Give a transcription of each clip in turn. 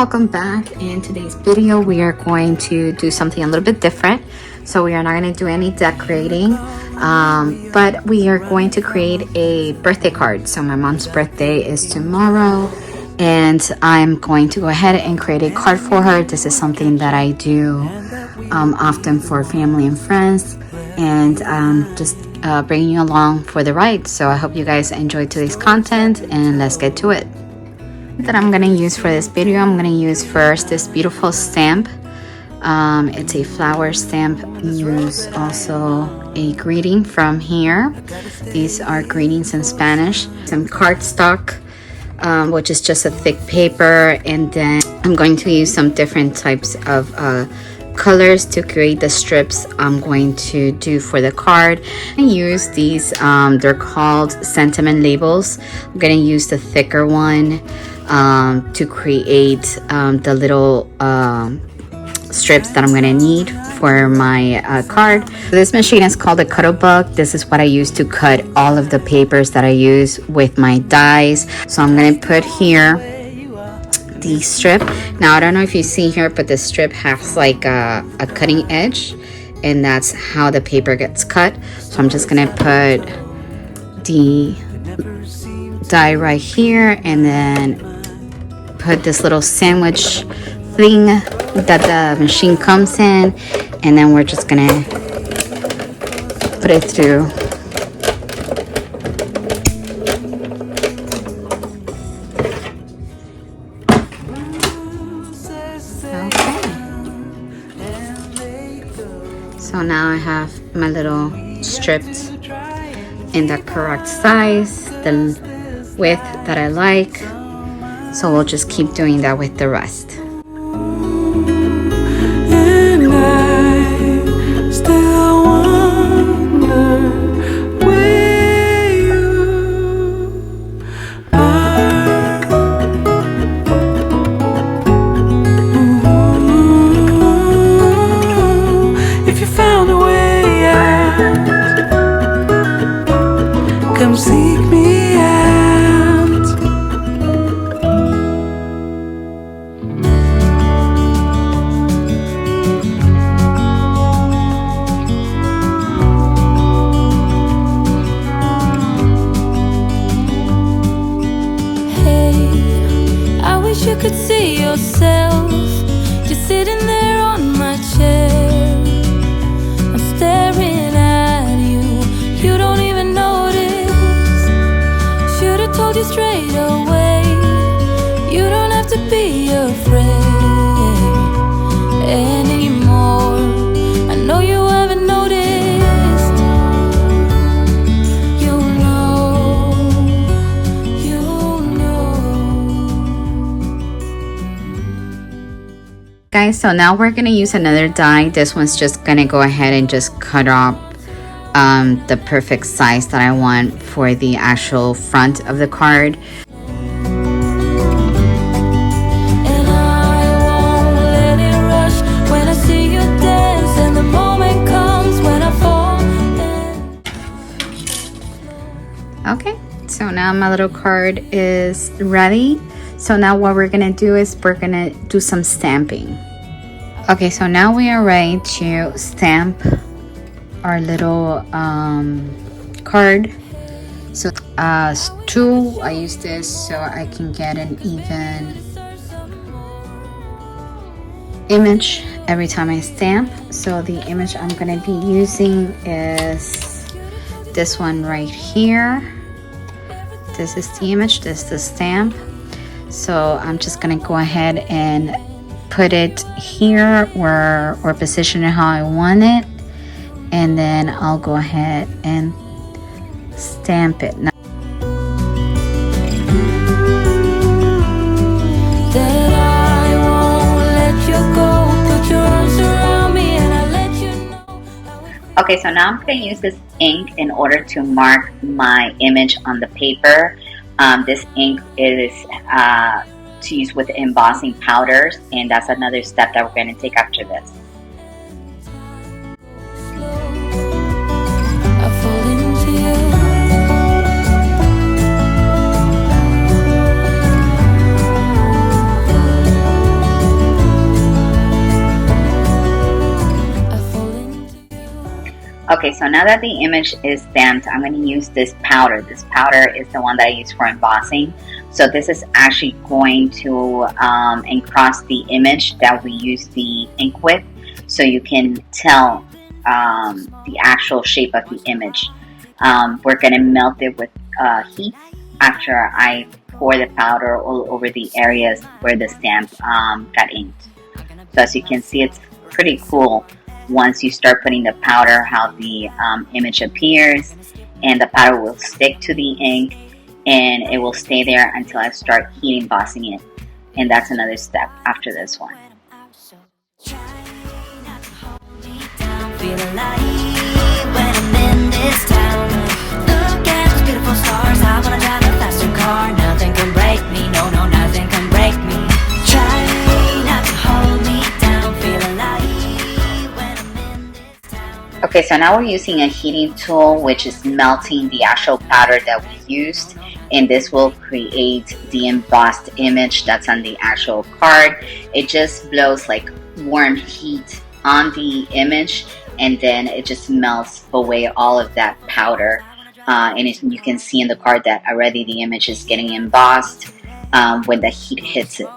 welcome back. In today's video we are going to do something a little bit different. So we are not going to do any decorating, but we are going to create a birthday card. So my mom's birthday is tomorrow and I'm going to go ahead and create a card for her. This is something that I do often for family and friends, and just bringing you along for the ride. So I hope you guys enjoy today's content, and let's get to it. That I'm gonna use for this video, I'm gonna use first this beautiful stamp. It's a flower stamp. Use also a greeting from here. These are greetings in Spanish. Some cardstock, which is just a thick paper, and then I'm going to use some different types of colors to create the strips I'm going to do for the card. I use these, they're called sentiment labels. I'm gonna use the thicker one to create the little strips that I'm gonna need for my card. This machine is called a Cuttlebug. This is what I use to cut all of the papers that I use with my dies. So I'm gonna put here the strip. Now I don't know if you see here, but the strip has like a cutting edge, and that's how the paper gets cut. So I'm just gonna put the die right here, and then put this little sandwich thing that the machine comes in, and then we're just gonna put it through. So now I have my little strips in the correct size, the width that I like. So we'll just keep doing that with the rest. And I still wonder where you are. If you found a way out, come seek me out. You could see yourself just sitting there on my chair. I'm staring at you, you don't even notice. Should've told you straight away, you don't have to be afraid anymore. I know you haven't noticed. Guys, so now we're gonna use another die. This one's just gonna go ahead and just cut off the perfect size that I want for the actual front of the card. And I won't let it rush when I see you dance, and the moment comes when I fall. Okay, so now my little card is ready. So now what we're gonna do is we're gonna do some stamping. Okay, so now we are ready to stamp our little card. So tool, I use this so I can get an even image every time I stamp. So the image I'm gonna be using is this one right here. This is the image, this is the stamp. So I'm just gonna go ahead and put it here or position it how I want it, and then I'll go ahead and stamp it. Now, That I won't let you go, put your arms around me and I'll let you know. okay, so now I'm gonna use this ink in order to mark my image on the paper. This ink is to use with embossing powders, and that's another step that we're going to take after this. I fall into you. Okay, so now that the image is stamped, I'm going to use this powder. This powder is the one that I use for embossing. So this is actually going to encross the image that we use the ink with, so you can tell the actual shape of the image. We're going to melt it with heat after I pour the powder all over the areas where the stamp got inked. So as you can see, it's pretty cool once you start putting the powder, how the image appears, and the powder will stick to the ink and it will stay there until I start heat embossing it. And that's another step after this one. Nothing can break me, no, no, nothing can break me. Try not to hold me down, feel alive when I'm in this town. Okay, so now we're using a heating tool, which is melting the actual powder that we used, and this will create the embossed image that's on the actual card. It just blows like warm heat on the image, and then it just melts away all of that powder. And you can see in the card that already the image is getting embossed when the heat hits it.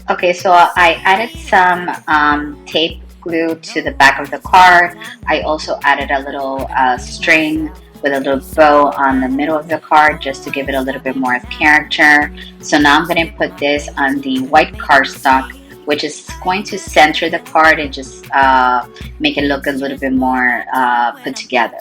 Okay, so I added some tape glue to the back of the card. I also added a little string with a little bow on the middle of the card just to give it a little bit more of character. So now I'm going to put this on the white cardstock, which is going to center the card and just make it look a little bit more put together.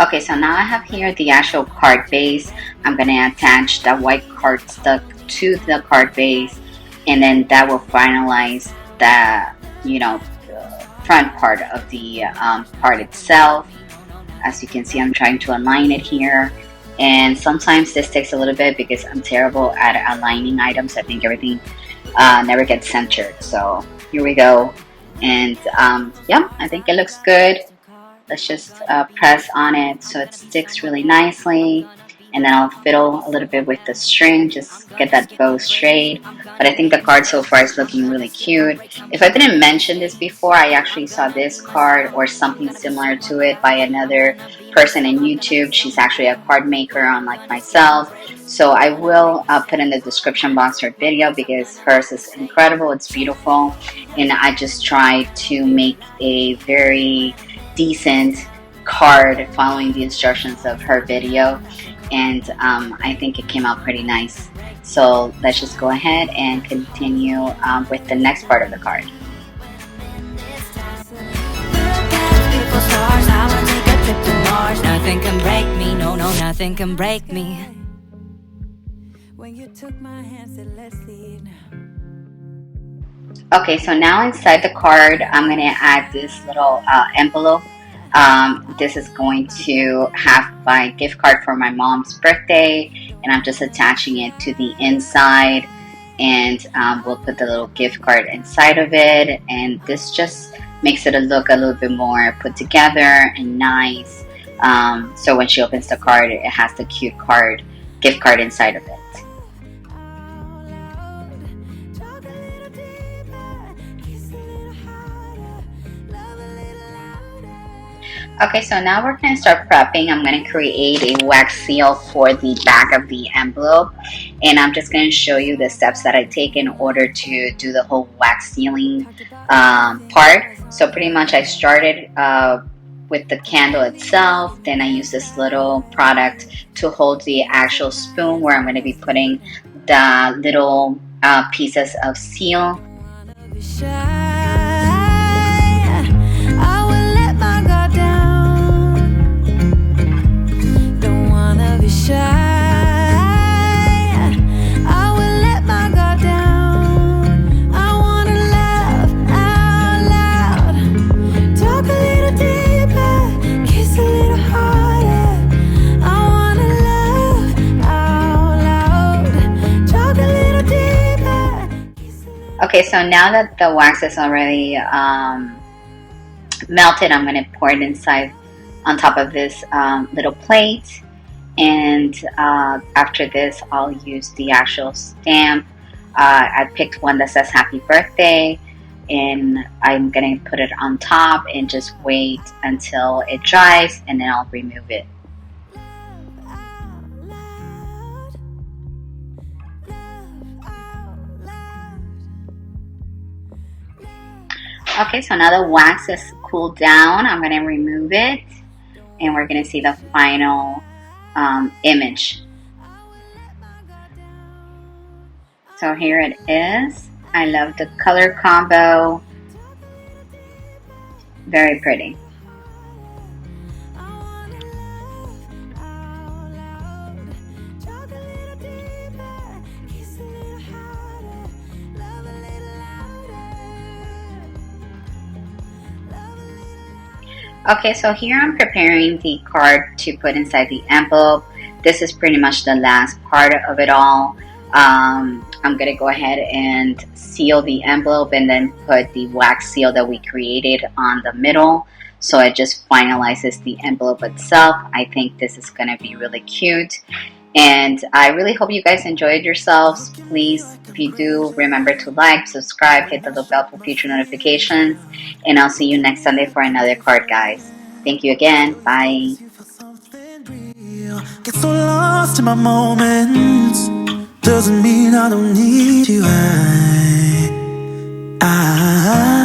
Okay, so now I have here the actual card base. I'm going to attach the white cardstock to the card base, and then that will finalize the, the front part of the card itself. As you can see, I'm trying to align it here, and sometimes this takes a little bit because I'm terrible at aligning items. I think everything never gets centered. So here we go, and yeah, I think it looks good. Let's just press on it so it sticks really nicely, and then I'll fiddle a little bit with the string, just get that bow straight. But I think the card so far is looking really cute. If I didn't mention this before, I actually saw this card or something similar to it by another person in YouTube. She's actually a card maker unlike myself. So I will put in the description box her video because hers is incredible. It's beautiful. And I just tried to make a very decent card following the instructions of her video, and I think it came out pretty nice. So let's just go ahead and continue with the next part of the card. Nothing can break me, no, no, nothing can break me. When you took my hand, said let's leave now. Okay, so now inside the card, I'm going to add this little envelope. This is going to have my gift card for my mom's birthday, and I'm just attaching it to the inside, and we'll put the little gift card inside of it, and this just makes it look a little bit more put together and nice. So when she opens the card, it has the cute gift card inside of it. Okay, so now we're going to start prepping. I'm going to create a wax seal for the back of the envelope, and I'm just going to show you the steps that I take in order to do the whole wax sealing part. So pretty much I started with the candle itself, then I use this little product to hold the actual spoon where I'm going to be putting the little pieces of seal. Okay, so now that the wax is already melted, I'm going to pour it inside on top of this little plate, And after this, I'll use the actual stamp. I picked one that says happy birthday, and I'm gonna put it on top and just wait until it dries, and then I'll remove it. Okay, so now the wax is cooled down, I'm gonna remove it, and we're gonna see the final image. So here it is. I love the color combo. Very pretty. Okay, so here I'm preparing the card to put inside the envelope. This is pretty much the last part of it all. I'm gonna go ahead and seal the envelope and then put the wax seal that we created on the middle, so it just finalizes the envelope itself. I think this is gonna be really cute, and I really hope you guys enjoyed yourselves. Please, if you do, remember to like, subscribe, hit the little bell for future notifications, and I'll see you next Sunday for another card, guys. Thank you again. Bye. Get so lost in my moments. Doesn't mean I don't need you. I